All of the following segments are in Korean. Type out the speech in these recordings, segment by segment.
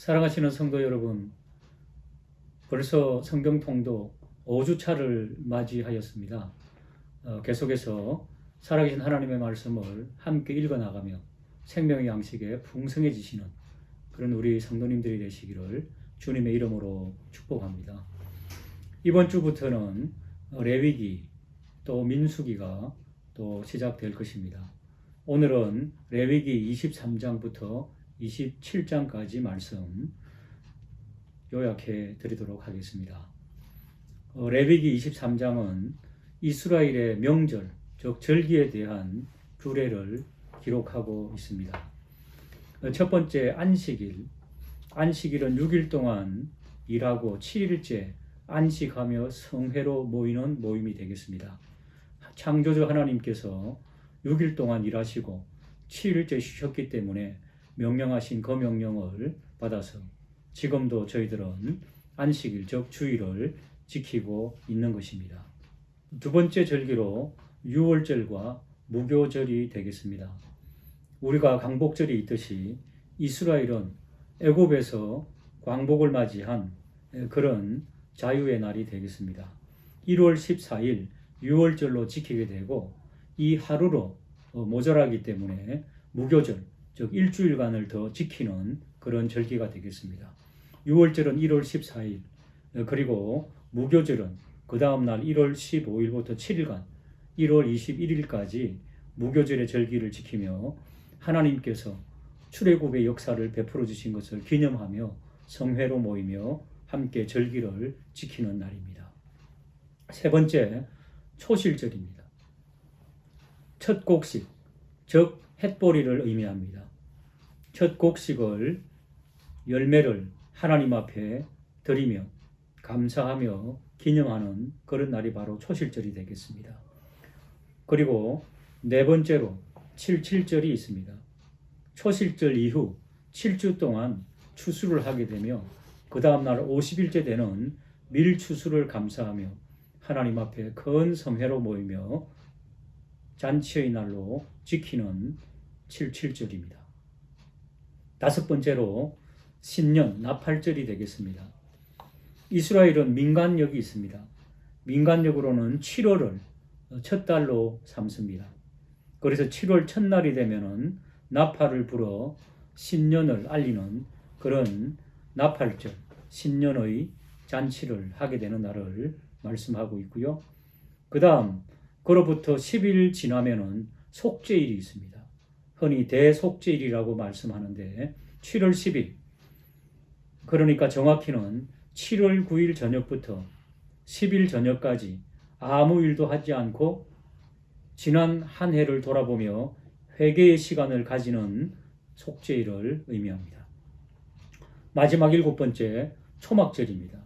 사랑하시는 성도 여러분, 벌써 성경 통독 5주차를 맞이하였습니다. 계속해서 살아계신 하나님의 말씀을 함께 읽어나가며 생명의 양식에 풍성해지시는 그런 우리 성도님들이 되시기를 주님의 이름으로 축복합니다. 이번 주부터는 레위기 또 민수기가 또 시작될 것입니다. 오늘은 레위기 23장부터 27장까지 말씀 요약해 드리도록 하겠습니다. 레위기 23장은 이스라엘의 명절, 즉 절기에 대한 규례를 기록하고 있습니다. 첫 번째 안식일은 6일 동안 일하고 7일째 안식하며 성회로 모이는 모임이 되겠습니다. 창조주 하나님께서 6일 동안 일하시고 7일째 쉬셨기 때문에 명령하신 그 명령을 받아서 지금도 저희들은 안식일, 즉 주일을 지키고 있는 것입니다. 두 번째 절기로 유월절과 무교절이 되겠습니다. 우리가 광복절이 있듯이 이스라엘은 애굽에서 광복을 맞이한 그런 자유의 날이 되겠습니다. 1월 14일 유월절로 지키게 되고 이 하루로 모자라기 때문에 무교절, 즉 일주일간을 더 지키는 그런 절기가 되겠습니다. 유월절은 1월 14일, 그리고 무교절은 그 다음 날 1월 15일부터 7일간 1월 21일까지 무교절의 절기를 지키며 하나님께서 출애굽의 역사를 베풀어 주신 것을 기념하며 성회로 모이며 함께 절기를 지키는 날입니다. 세 번째, 초실절입니다. 첫 곡식, 즉 햇보리를 의미합니다. 첫 곡식을 열매를 하나님 앞에 드리며 감사하며 기념하는 그런 날이 바로 초실절이 되겠습니다. 그리고 네 번째로 77절이 있습니다. 초실절 이후 7주 동안 추수를 하게 되며 그 다음 날 50일째 되는 밀추수를 감사하며 하나님 앞에 큰 성회로 모이며 잔치의 날로 지키는 77절입니다. 다섯 번째로 신년 나팔절이 되겠습니다. 이스라엘은 민간력이 있습니다. 민간력으로는 7월을 첫 달로 삼습니다. 그래서 7월 첫날이 되면은 나팔을 불어 신년을 알리는 그런 나팔절, 신년의 잔치를 하게 되는 날을 말씀하고 있고요. 그 다음 그로부터 10일 지나면은 속죄일이 있습니다. 흔히 대속죄일이라고 말씀하는데 7월 10일, 그러니까 정확히는 7월 9일 저녁부터 10일 저녁까지 아무 일도 하지 않고 지난 한 해를 돌아보며 회개의 시간을 가지는 속죄일을 의미합니다. 마지막 7번째, 초막절입니다.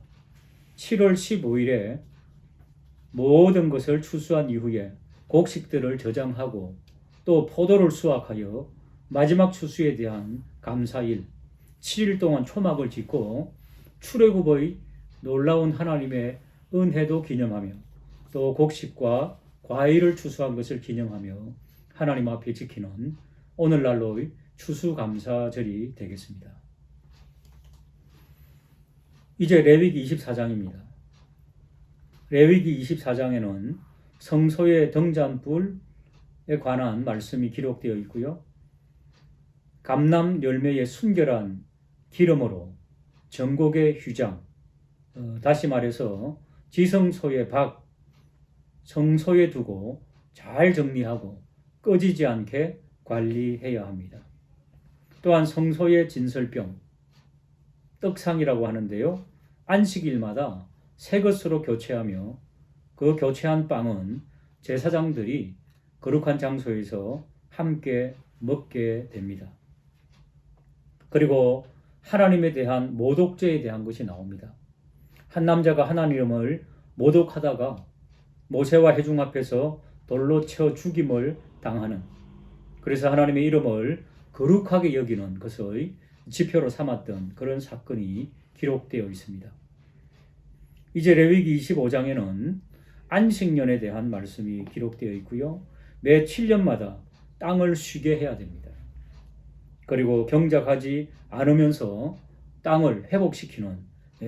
7월 15일에 모든 것을 추수한 이후에 곡식들을 저장하고 또 포도를 수확하여 마지막 추수에 대한 감사일 7일 동안 초막을 짓고 출애굽의 놀라운 하나님의 은혜도 기념하며 또 곡식과 과일을 추수한 것을 기념하며 하나님 앞에 지키는 오늘날로의 추수감사절이 되겠습니다. 이제 레위기 24장입니다. 레위기 24장에는 성소의 등잔불에 관한 말씀이 기록되어 있고요. 감람 열매의 순결한 기름으로 전곡의 휘장, 다시 말해서 지성소의 박, 성소에 두고 잘 정리하고 꺼지지 않게 관리해야 합니다. 또한 성소의 진설병, 떡상이라고 하는데요. 안식일마다 새 것으로 교체하며 그 교체한 빵은 제사장들이 거룩한 장소에서 함께 먹게 됩니다. 그리고 하나님에 대한 모독죄에 대한 것이 나옵니다. 한 남자가 하나님을 모독하다가 모세와 회중 앞에서 돌로 쳐 죽임을 당하는, 그래서 하나님의 이름을 거룩하게 여기는 것의 지표로 삼았던 그런 사건이 기록되어 있습니다. 이제 레위기 25장에는 안식년에 대한 말씀이 기록되어 있고요. 매 7년마다 땅을 쉬게 해야 됩니다. 그리고 경작하지 않으면서 땅을 회복시키는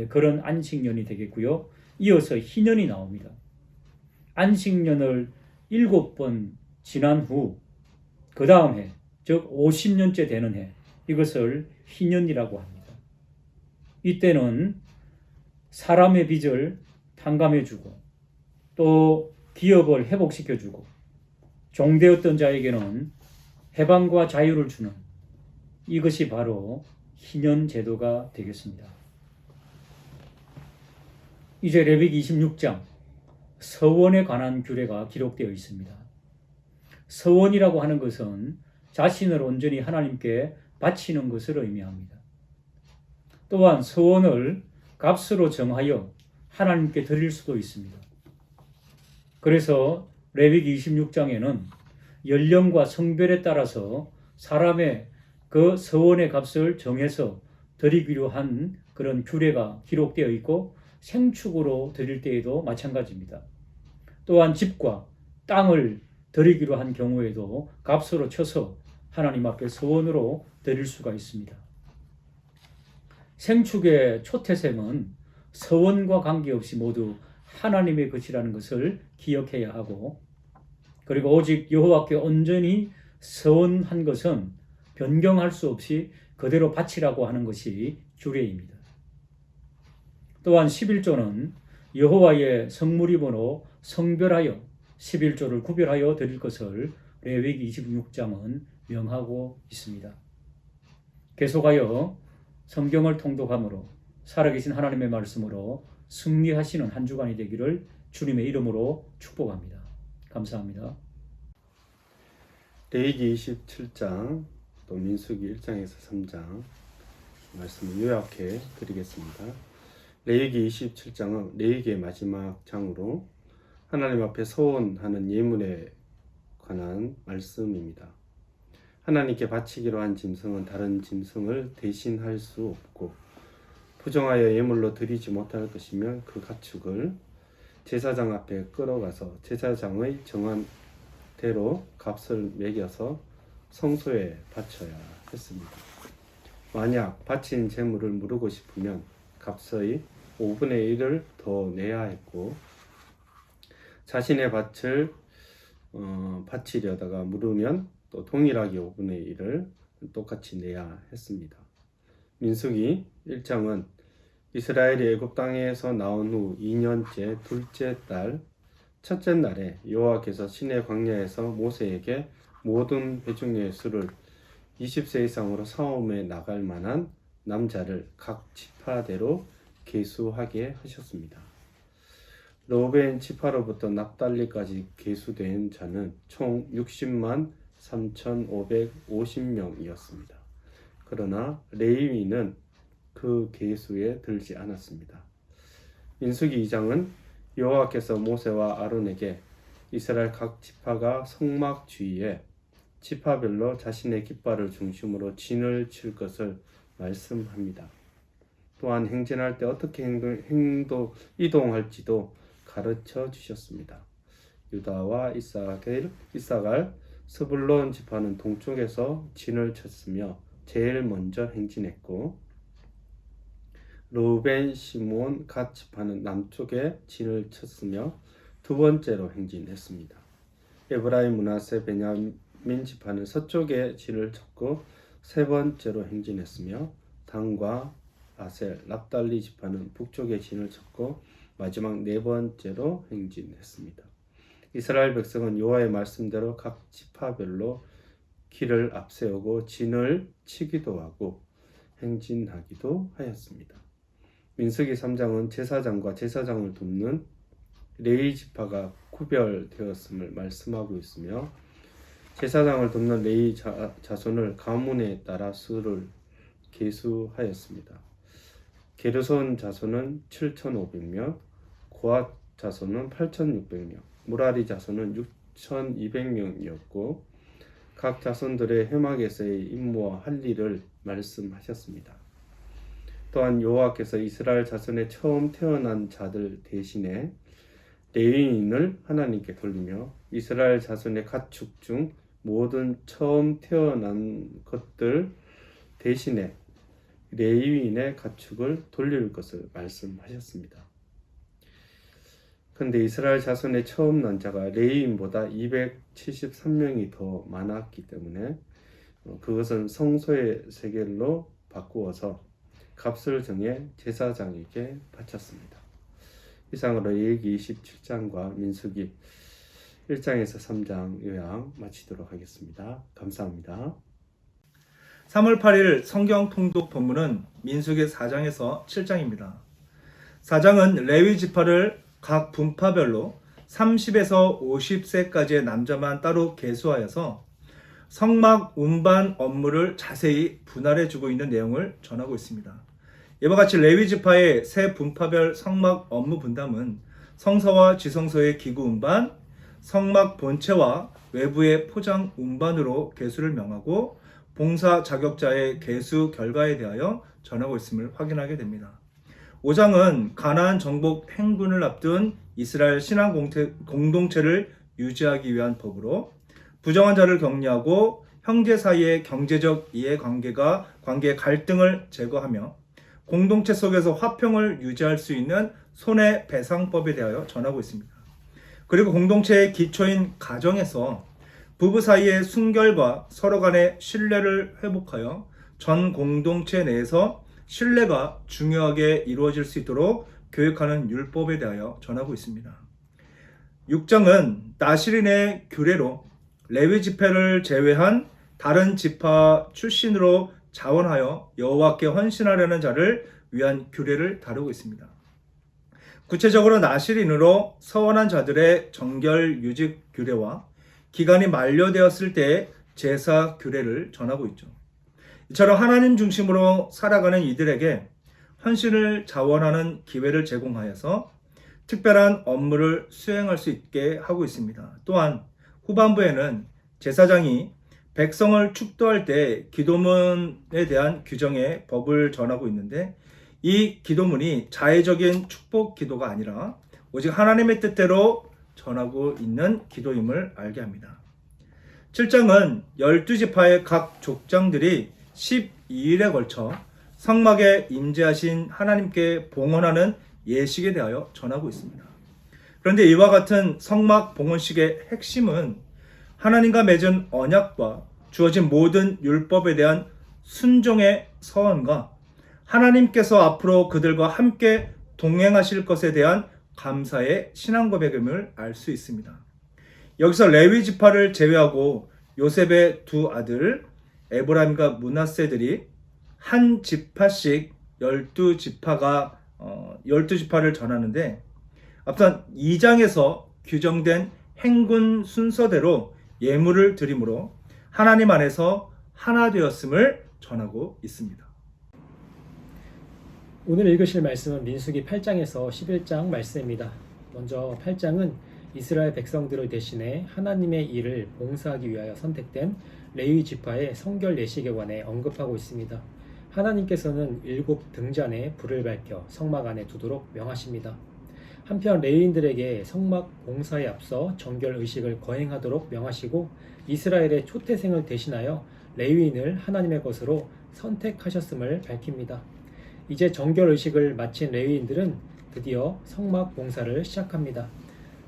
그런 안식년이 되겠고요. 이어서 희년이 나옵니다. 안식년을 7번 지난 후 그 다음 해, 즉 50년째 되는 해, 이것을 희년이라고 합니다. 이때는 사람의 빚을 탕감해주고 또 기업을 회복시켜주고 종되었던 자에게는 해방과 자유를 주는 이것이 바로 희년 제도가 되겠습니다. 이제 레위기 26장 서원에 관한 규례가 기록되어 있습니다. 서원이라고 하는 것은 자신을 온전히 하나님께 바치는 것을 의미합니다. 또한 서원을 값으로 정하여 하나님께 드릴 수도 있습니다. 그래서 레위기 26장에는 연령과 성별에 따라서 사람의 그 서원의 값을 정해서 드리기로 한 그런 규례가 기록되어 있고 생축으로 드릴 때에도 마찬가지입니다. 또한 집과 땅을 드리기로 한 경우에도 값으로 쳐서 하나님 앞에 서원으로 드릴 수가 있습니다. 생축의 초태생은 서원과 관계없이 모두 하나님의 것이라는 것을 기억해야 하고, 그리고 오직 여호와께 온전히 서원한 것은 변경할 수 없이 그대로 바치라고 하는 것이 규례입니다. 또한 11조는 여호와의 성물이므로 성별하여 11조를 구별하여 드릴 것을 레위기 26장은 명하고 있습니다. 계속하여 성경을 통독함으로 살아계신 하나님의 말씀으로 승리하시는 한 주간이 되기를 주님의 이름으로 축복합니다. 감사합니다. 레위기 27장 또 민수기 1장에서 3장 말씀을 요약해 드리겠습니다. 레위기 27장은 레위기의 마지막 장으로 하나님 앞에 서원하는 예물에 관한 말씀입니다. 하나님께 바치기로 한 짐승은 다른 짐승을 대신할 수 없고 부정하여 예물로 드리지 못할 것이면 그 가축을 제사장 앞에 끌어가서 제사장의 정한 대로 값을 매겨서 성소에 바쳐야 했습니다. 만약 바친 제물을 무르고 싶으면 값의 5분의 1을 더 내야 했고, 자신의 밭을 바치려다가 물으면 또 동일하게 5분의 1을 똑같이 내야 했습니다. 민수기 1장은 이스라엘이 애굽 땅에서 나온 후 2년째 둘째 달 첫째 날에 여호와께서 시내 광야에서 모세에게 모든 회중의 수를 20세 이상으로 싸움에 나갈 만한 남자를 각 지파대로 계수하게 하셨습니다. 르우벤 지파로부터 납달리까지 계수된 자는 총 60만 3,550명이었습니다. 그러나 레위인은 그 계수에 들지 않았습니다. 민수기 2장은 여호와께서 모세와 아론에게 이스라엘 각 지파가 성막 주위에 지파별로 자신의 깃발을 중심으로 진을 칠 것을 말씀합니다. 또한 행진할 때 어떻게 이동할지도 가르쳐 주셨습니다. 유다와 이사갈, 스불론 지파는 동쪽에서 진을 쳤으며 제일 먼저 행진했고, 르우벤, 시므온, 갓 지파는 남쪽에 진을 쳤으며 두 번째로 행진했습니다. 에브라임, 므낫세, 베냐민 지파는 서쪽에 진을 쳤고 세 번째로 행진했으며, 단과 아셀, 납달리 지파는 북쪽에 진을 쳤고 마지막 네 번째로 행진했습니다. 이스라엘 백성은 여호와의 말씀대로 각 지파별로 길을 앞세우고 진을 치기도 하고 행진하기도 하였습니다. 민수기 3장은 제사장과 제사장을 돕는 레위 지파가 구별되었음을 말씀하고 있으며, 제사장을 돕는 레위 자손을 가문에 따라 수를 계수하였습니다. 게르손 자손은 7,500명, 고앗 자손은 8,600명, 무라리 자손은 6,200명이었고 각 자손들의 회막에서의 임무와 할 일을 말씀하셨습니다. 또한 여호와께서 이스라엘 자손의 처음 태어난 자들 대신에 레위인을 하나님께 돌리며 이스라엘 자손의 가축 중 모든 처음 태어난 것들 대신에 레위인의 가축을 돌릴 것을 말씀하셨습니다. 그런데 이스라엘 자손의 처음 난 자가 레위인보다 273명이 더 많았기 때문에 그것은 성소의 세겔로 바꾸어서 값을 정해 제사장에게 바쳤습니다. 이상으로 레위기 27장과 민수기 1장에서 3장 요약 마치도록 하겠습니다. 감사합니다. 3월 8일 성경 통독 본문은 민수기 4장에서 7장입니다. 4장은 레위 지파를 각 분파별로 30에서 50세까지의 남자만 따로 계수하여서 성막 운반 업무를 자세히 분할해 주고 있는 내용을 전하고 있습니다. 이와 같이 레위 지파의 세 분파별 성막 업무 분담은 성서와 지성소의 기구 운반, 성막 본체와 외부의 포장 운반으로 계수를 명하고 봉사 자격자의 계수 결과에 대하여 전하고 있음을 확인하게 됩니다. 5장은 가나안 정복 행군을 앞둔 이스라엘 신앙 공동체를 유지하기 위한 법으로 부정한 자를 격려하고 형제 사이의 경제적 관계 갈등을 제거하며 공동체 속에서 화평을 유지할 수 있는 손해배상법에 대하여 전하고 있습니다. 그리고 공동체의 기초인 가정에서 부부 사이의 순결과 서로 간의 신뢰를 회복하여 전 공동체 내에서 신뢰가 중요하게 이루어질 수 있도록 교육하는 율법에 대하여 전하고 있습니다. 6장은 나실인의 규례로 레위 지파를 제외한 다른 지파 출신으로 자원하여 여호와께 헌신하려는 자를 위한 규례를 다루고 있습니다. 구체적으로 나실인으로 서원한 자들의 정결 유직 규례와 기간이 만료되었을 때의 제사 규례를 전하고 있죠. 이처럼 하나님 중심으로 살아가는 이들에게 헌신을 자원하는 기회를 제공하여서 특별한 업무를 수행할 수 있게 하고 있습니다. 또한 후반부에는 제사장이 백성을 축도할 때 기도문에 대한 규정의 법을 전하고 있는데 이 기도문이 자의적인 축복 기도가 아니라 오직 하나님의 뜻대로 전하고 있는 기도임을 알게 합니다. 7장은 12지파의 각 족장들이 12일에 걸쳐 성막에 임재하신 하나님께 봉헌하는 예식에 대하여 전하고 있습니다. 그런데 이와 같은 성막 봉헌식의 핵심은 하나님과 맺은 언약과 주어진 모든 율법에 대한 순종의 서원과 하나님께서 앞으로 그들과 함께 동행하실 것에 대한 감사의 신앙 고백임을 알 수 있습니다. 여기서 레위 지파를 제외하고 요셉의 두 아들 에브라임과 므낫세들이 한 지파씩 12지파를 전하는데 앞선 2장에서 규정된 행군 순서대로 예물을 드림으로 하나님 안에서 하나 되었음을 전하고 있습니다. 오늘 읽으실 말씀은 민수기 8장에서 11장 말씀입니다. 먼저 8장은 이스라엘 백성들을 대신해 하나님의 일을 봉사하기 위하여 선택된 레위 지파의 성결 예식에 관해 언급하고 있습니다. 하나님께서는 7 등잔에 불을 밝혀 성막 안에 두도록 명하십니다. 한편 레위인들에게 성막 봉사에 앞서 정결 의식을 거행하도록 명하시고 이스라엘의 초태생을 대신하여 레위인을 하나님의 것으로 선택하셨음을 밝힙니다. 이제 정결 의식을 마친 레위인들은 드디어 성막 봉사를 시작합니다.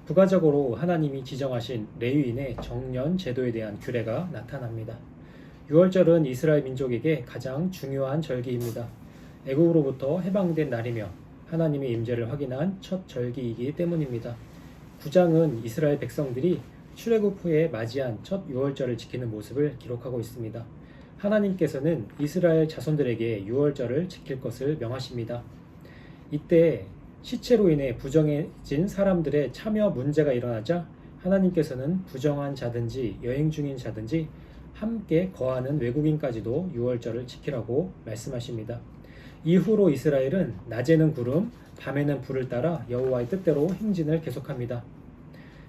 부가적으로 하나님이 지정하신 레위인의 정년 제도에 대한 규례가 나타납니다. 유월절은 이스라엘 민족에게 가장 중요한 절기입니다. 애국으로부터 해방된 날이며 하나님의 임재를 확인한 첫 절기이기 때문입니다. 9장은 이스라엘 백성들이 출애굽 후에 맞이한 첫 유월절을 지키는 모습을 기록하고 있습니다. 하나님께서는 이스라엘 자손들에게 유월절을 지킬 것을 명하십니다. 이때 시체로 인해 부정해진 사람들의 참여 문제가 일어나자 하나님께서는 부정한 자든지 여행 중인 자든지 함께 거하는 외국인까지도 유월절을 지키라고 말씀하십니다. 이후로 이스라엘은 낮에는 구름, 밤에는 불을 따라 여호와의 뜻대로 행진을 계속합니다.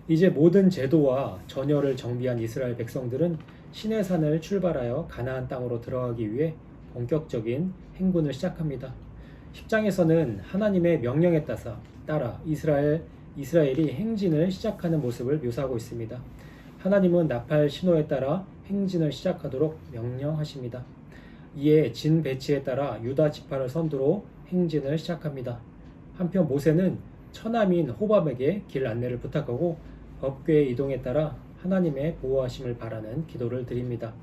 이제 모든 제도와 전열을 정비한 이스라엘 백성들은 시내산을 출발하여 가나안 땅으로 들어가기 위해 본격적인 행군을 시작합니다. 10장에서는 하나님의 명령에 따라 이스라엘이 행진을 시작하는 모습을 묘사하고 있습니다. 하나님은 나팔 신호에 따라 행진을 시작하도록 명령하십니다. 이에 진 배치에 따라 유다 지파를 선두로 행진을 시작합니다. 한편 모세는 처남인 호밥에게 길 안내를 부탁하고 법궤의 이동에 따라 하나님의 보호하심을 바라는 기도를 드립니다.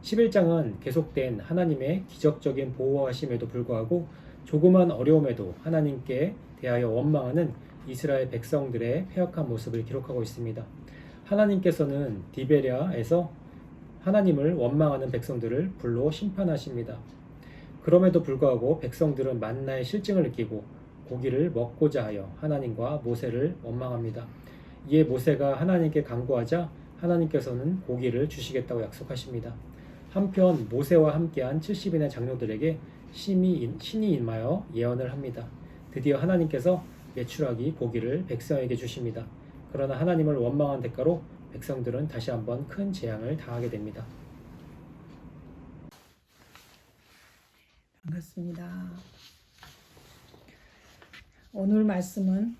11장은 계속된 하나님의 기적적인 보호하심에도 불구하고 조그만 어려움에도 하나님께 대하여 원망하는 이스라엘 백성들의 패역한 모습을 기록하고 있습니다. 하나님께서는 디베랴에서 하나님을 원망하는 백성들을 불로 심판하십니다. 그럼에도 불구하고 백성들은 만나의 실증을 느끼고 고기를 먹고자 하여 하나님과 모세를 원망합니다. 이에 모세가 하나님께 간구하자 하나님께서는 고기를 주시겠다고 약속하십니다. 한편 모세와 함께한 70인의 장로들에게 신이 임하여 예언을 합니다. 드디어 하나님께서 메추라기 고기를 백성에게 주십니다. 그러나 하나님을 원망한 대가로 백성들은 다시 한번 큰 재앙을 당하게 됩니다. 반갑습니다. 오늘 말씀은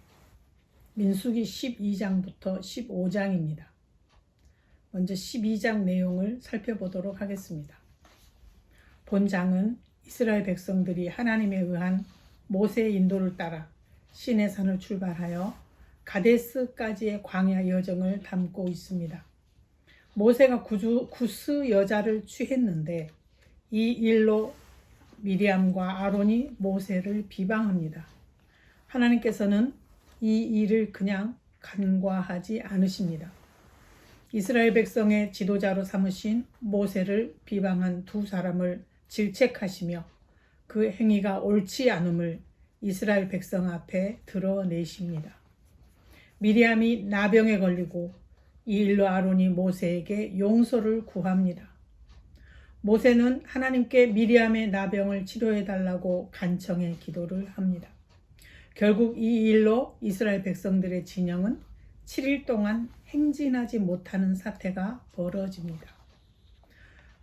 민수기 12장부터 15장입니다. 먼저 12장 내용을 살펴보도록 하겠습니다. 본장은 이스라엘 백성들이 하나님에 의한 모세의 인도를 따라 시내산을 출발하여 가데스까지의 광야 여정을 담고 있습니다. 모세가 구스 여자를 취했는데 이 일로 미리암과 아론이 모세를 비방합니다. 하나님께서는 이 일을 그냥 간과하지 않으십니다. 이스라엘 백성의 지도자로 삼으신 모세를 비방한 두 사람을 질책하시며 그 행위가 옳지 않음을 이스라엘 백성 앞에 드러내십니다. 미리암이 나병에 걸리고 이 일로 아론이 모세에게 용서를 구합니다. 모세는 하나님께 미리암의 나병을 치료해달라고 간청해 기도를 합니다. 결국 이 일로 이스라엘 백성들의 진영은 7일 동안 행진하지 못하는 사태가 벌어집니다.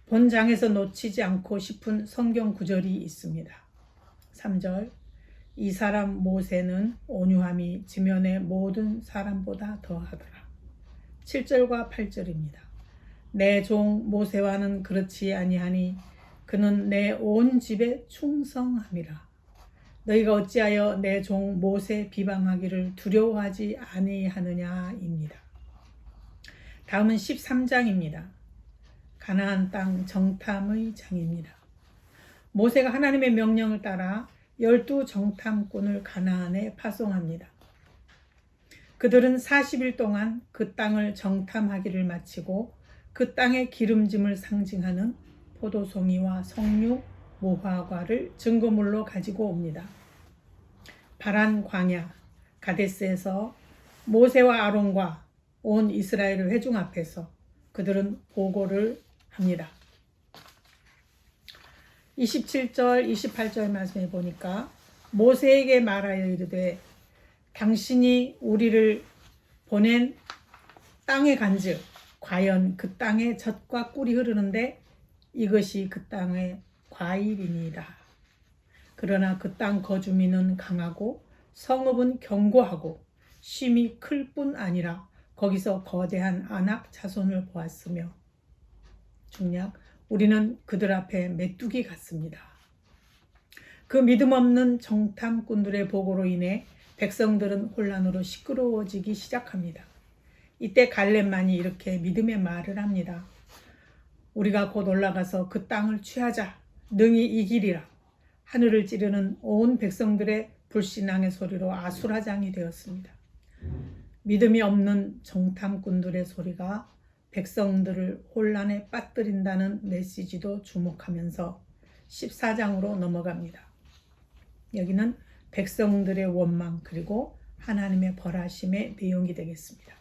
본장에서 놓치지 않고 싶은 성경 구절이 있습니다. 3절, 이 사람 모세는 온유함이 지면의 모든 사람보다 더하더라. 7절과 8절입니다. 내 종 모세와는 그렇지 아니하니 그는 내 온 집에 충성함이라. 너희가 어찌하여 내 종 모세 비방하기를 두려워하지 아니하느냐입니다. 다음은 13장입니다. 가나안 땅 정탐의 장입니다. 모세가 하나님의 명령을 따라 12 정탐꾼을 가나안에 파송합니다. 그들은 40일 동안 그 땅을 정탐하기를 마치고 그 땅의 기름짐을 상징하는 포도송이와 석류, 무화과를 증거물로 가지고 옵니다. 바란 광야 가데스에서 모세와 아론과 온 이스라엘 회중 앞에서 그들은 보고를 합니다. 27절, 28절 말씀해 보니까 모세에게 말하여 이르되 당신이 우리를 보낸 땅에 간즉 과연 그 땅에 젖과 꿀이 흐르는데 이것이 그 땅의 과일이니이다. 그러나 그 땅 거주민은 강하고 성읍은 견고하고 쉼이 클 뿐 아니라 거기서 거대한 아낙 자손을 보았으며 중략 우리는 그들 앞에 메뚜기 같습니다. 그 믿음 없는 정탐꾼들의 보고로 인해 백성들은 혼란으로 시끄러워지기 시작합니다. 이때 갈렙만이 이렇게 믿음의 말을 합니다. 우리가 곧 올라가서 그 땅을 취하자. 능히 이기리라. 하늘을 찌르는 온 백성들의 불신앙의 소리로 아수라장이 되었습니다. 믿음이 없는 정탐꾼들의 소리가 백성들을 혼란에 빠뜨린다는 메시지도 주목하면서 14장으로 넘어갑니다. 여기는 백성들의 원망 그리고 하나님의 벌하심의 내용이 되겠습니다.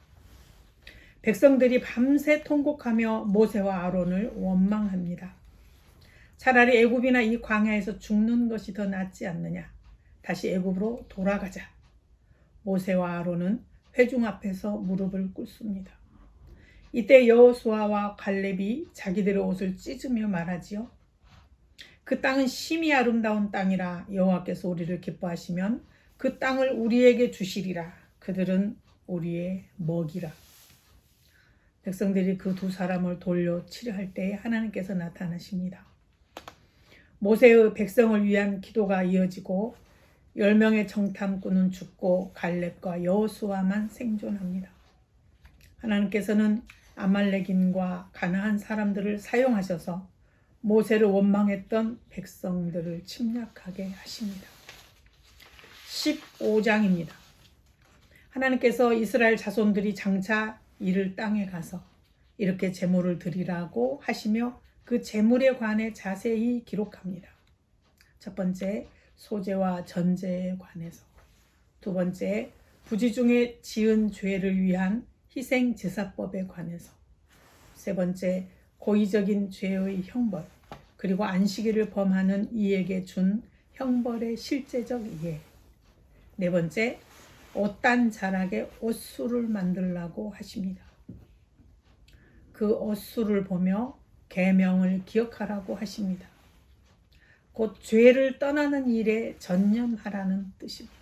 백성들이 밤새 통곡하며 모세와 아론을 원망합니다. 차라리 애굽이나 이 광야에서 죽는 것이 더 낫지 않느냐. 다시 애굽으로 돌아가자. 모세와 아론은 회중 앞에서 무릎을 꿇습니다. 이때 여호수아와 갈렙이 자기들의 옷을 찢으며 말하지요. 그 땅은 심히 아름다운 땅이라 여호와께서 우리를 기뻐하시면 그 땅을 우리에게 주시리라. 그들은 우리의 먹이라. 백성들이 그 두 사람을 돌려 치려할 때에 하나님께서 나타나십니다. 모세의 백성을 위한 기도가 이어지고 10명의 정탐꾼은 죽고 갈렙과 여호수아만 생존합니다. 하나님께서는 아말렉인과 가나안 사람들을 사용하셔서 모세를 원망했던 백성들을 침략하게 하십니다. 15장입니다. 하나님께서 이스라엘 자손들이 장차 이를 땅에 가서 이렇게 제물을 드리라고 하시며 그 제물에 관해 자세히 기록합니다. 첫 번째, 소제와 전제에 관해서. 두 번째, 부지 중에 지은 죄를 위한 희생 제사법에 관해서. 세 번째, 고의적인 죄의 형벌, 그리고 안식일을 범하는 이에게 준 형벌의 실제적 이해. 네 번째, 옷단 자락에 옷수를 만들라고 하십니다. 그 옷수를 보며 계명을 기억하라고 하십니다. 곧 죄를 떠나는 일에 전념하라는 뜻입니다.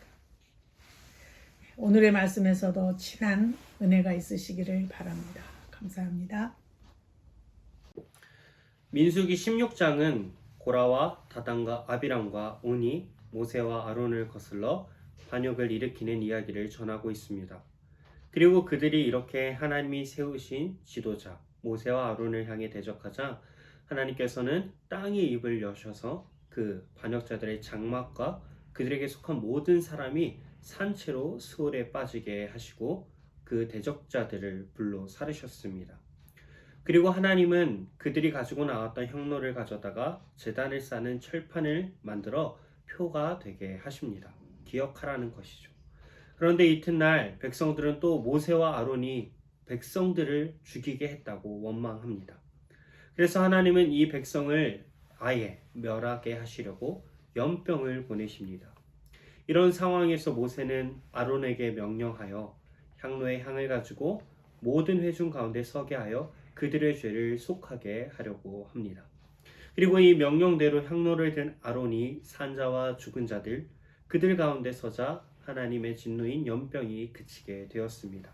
오늘의 말씀에서도 진한 은혜가 있으시기를 바랍니다. 감사합니다. 민수기 16장은 고라와 다단과 아비람과 온이 모세와 아론을 거슬러 반역을 일으키는 이야기를 전하고 있습니다. 그리고 그들이 이렇게 하나님이 세우신 지도자 모세와 아론을 향해 대적하자 하나님께서는 땅의 입을 여셔서 그 반역자들의 장막과 그들에게 속한 모든 사람이 산채로 수월에 빠지게 하시고 그 대적자들을 불로 사르셨습니다. 그리고 하나님은 그들이 가지고 나왔던 향로를 가져다가 제단을 쌓는 철판을 만들어 표가 되게 하십니다. 기억하라는 것이죠. 그런데 이튿날 백성들은 또 모세와 아론이 백성들을 죽이게 했다고 원망합니다. 그래서 하나님은 이 백성을 아예 멸하게 하시려고 연병을 보내십니다. 이런 상황에서 모세는 아론에게 명령하여 향로의 향을 가지고 모든 회중 가운데 서게 하여 그들의 죄를 속하게 하려고 합니다. 그리고 이 명령대로 향로를 든 아론이 산자와 죽은 자들 그들 가운데 서자 하나님의 진노인 연병이 그치게 되었습니다.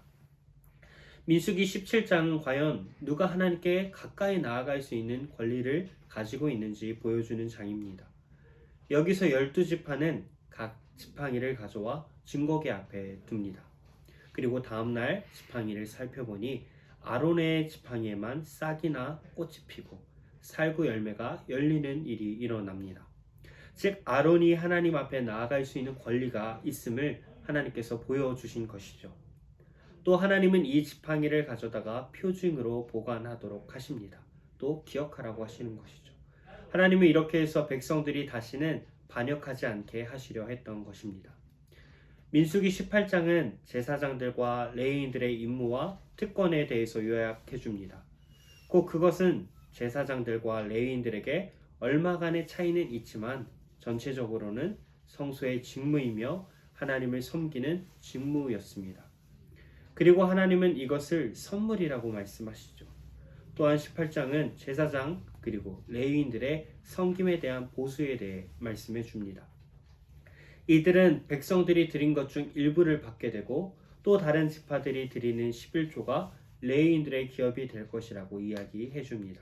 민수기 17장은 과연 누가 하나님께 가까이 나아갈 수 있는 권리를 가지고 있는지 보여주는 장입니다. 여기서 12지파는 각 지팡이를 가져와 증거계 앞에 둡니다. 그리고 다음날 지팡이를 살펴보니 아론의 지팡이에만 싹이나 꽃이 피고 살구 열매가 열리는 일이 일어납니다. 즉 아론이 하나님 앞에 나아갈 수 있는 권리가 있음을 하나님께서 보여주신 것이죠. 또 하나님은 이 지팡이를 가져다가 표징으로 보관하도록 하십니다. 또 기억하라고 하시는 것이죠. 하나님은 이렇게 해서 백성들이 다시는 반역하지 않게 하시려 했던 것입니다. 민수기 18장은 제사장들과 레위인들의 임무와 특권에 대해서 요약해 줍니다. 곧 그것은 제사장들과 레위인들에게 얼마간의 차이는 있지만 전체적으로는 성소의 직무이며 하나님을 섬기는 직무였습니다. 그리고 하나님은 이것을 선물이라고 말씀하시죠. 또한 18장은 제사장 그리고 레위인들의 섬김에 대한 보수에 대해 말씀해 줍니다. 이들은 백성들이 드린 것 중 일부를 받게 되고 또 다른 지파들이 드리는 11조가 레위인들의 기업이 될 것이라고 이야기해 줍니다.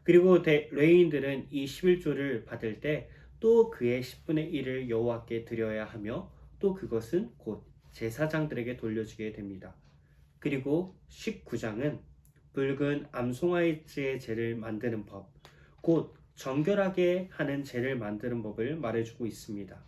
그리고 레위인들은 이 11조를 받을 때 또 그의 10분의 1을 여호와께 드려야 하며 또 그것은 곧 제사장들에게 돌려지게 됩니다. 그리고 19장은 붉은 암송아지의 재를 만드는 법, 곧 정결하게 하는 재를 만드는 법을 말해주고 있습니다.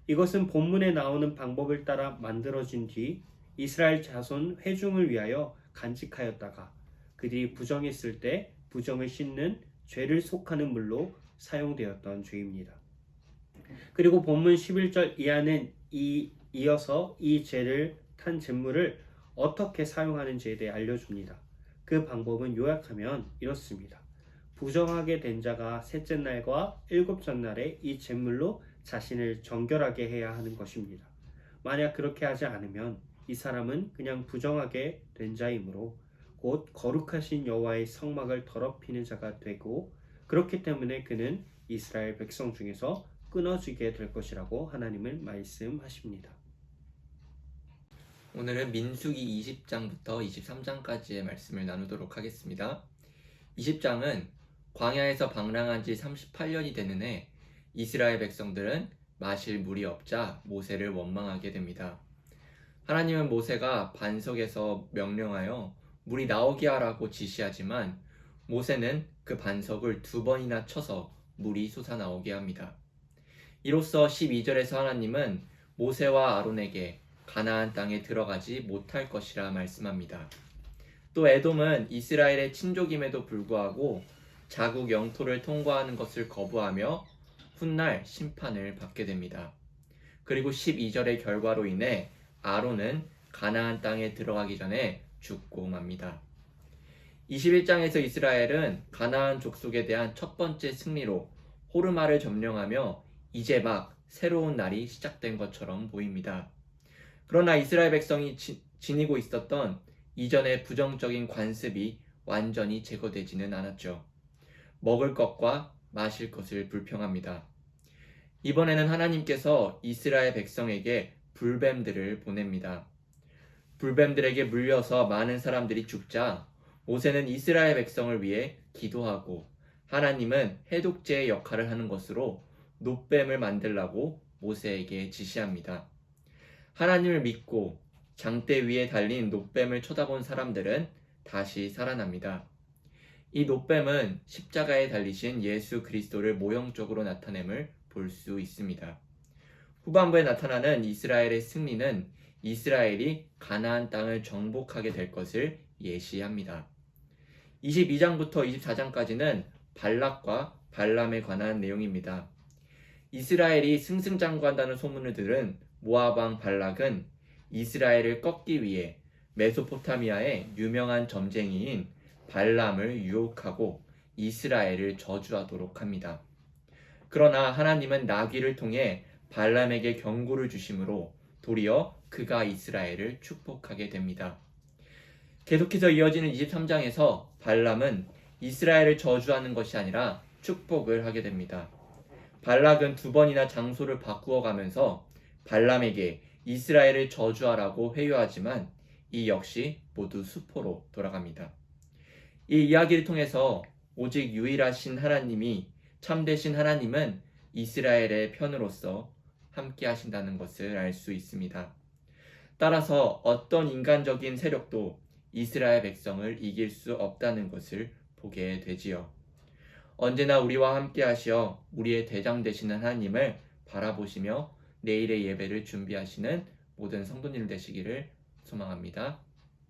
이것은 본문에 나오는 방법을 따라 만들어진 뒤 이스라엘 자손 회중을 위하여 간직하였다가 그들이 부정했을 때 부정을 씻는 죄를 속하는 물로 사용되었던 죄입니다. 그리고 본문 11절 이하는 이어서 이 죄를 탄 제물을 어떻게 사용하는지에 대해 알려줍니다. 그 방법은 요약하면 이렇습니다. 부정하게 된 자가 셋째 날과 일곱째 날에 이 제물로 자신을 정결하게 해야 하는 것입니다. 만약 그렇게 하지 않으면 이 사람은 그냥 부정하게 된 자이므로 곧 거룩하신 여호와의 성막을 더럽히는 자가 되고 그렇기 때문에 그는 이스라엘 백성 중에서 끊어지게 될 것이라고 하나님은 말씀하십니다. 오늘은 민수기 20장부터 23장까지의 말씀을 나누도록 하겠습니다. 20장은 광야에서 방랑한 지 38년이 되는 해 이스라엘 백성들은 마실 물이 없자 모세를 원망하게 됩니다. 하나님은 모세가 반석에서 명령하여 물이 나오게 하라고 지시하지만 모세는 그 반석을 2번이나 쳐서 물이 솟아나오게 합니다. 이로써 12절에서 하나님은 모세와 아론에게 가나안 땅에 들어가지 못할 것이라 말씀합니다. 또 에돔은 이스라엘의 친족임에도 불구하고 자국 영토를 통과하는 것을 거부하며 훗날 심판을 받게 됩니다. 그리고 12절의 결과로 인해 아론은 가나안 땅에 들어가기 전에 죽고 맙니다. 21장에서 이스라엘은 가나안 족속에 대한 첫 번째 승리로 호르마를 점령하며 이제 막 새로운 날이 시작된 것처럼 보입니다. 그러나 이스라엘 백성이 지니고 있었던 이전의 부정적인 관습이 완전히 제거되지는 않았죠. 먹을 것과 마실 것을 불평합니다. 이번에는 하나님께서 이스라엘 백성에게 불뱀들을 보냅니다. 불뱀들에게 물려서 많은 사람들이 죽자 모세는 이스라엘 백성을 위해 기도하고 하나님은 해독제의 역할을 하는 것으로 놋뱀을 만들라고 모세에게 지시합니다. 하나님을 믿고 장대 위에 달린 놋뱀을 쳐다본 사람들은 다시 살아납니다. 이 놋뱀은 십자가에 달리신 예수 그리스도를 모형적으로 나타냄을 볼 수 있습니다. 후반부에 나타나는 이스라엘의 승리는 이스라엘이 가나안 땅을 정복하게 될 것을 예시합니다. 22장부터 24장까지는 발락과 발람에 관한 내용입니다. 이스라엘이 승승장구한다는 소문을 들은 모압 왕 발락은 이스라엘을 꺾기 위해 메소포타미아의 유명한 점쟁이인 발람을 유혹하고 이스라엘을 저주하도록 합니다. 그러나 하나님은 나귀를 통해 발람에게 경고를 주심으로 도리어 그가 이스라엘을 축복하게 됩니다. 계속해서 이어지는 23장에서 발람은 이스라엘을 저주하는 것이 아니라 축복을 하게 됩니다. 발락은 2번이나 장소를 바꾸어 가면서 발람에게 이스라엘을 저주하라고 회유하지만 이 역시 모두 수포로 돌아갑니다. 이 이야기를 통해서 오직 유일하신 하나님이 참되신 하나님은 이스라엘의 편으로서 함께 하신다는 것을 알 수 있습니다. 따라서 어떤 인간적인 세력도 이스라엘 백성을 이길 수 없다는 것을 보게 되지요. 언제나 우리와 함께 하시어 우리의 대장 되시는 하나님을 바라보시며 내일의 예배를 준비하시는 모든 성도님 되시기를 소망합니다.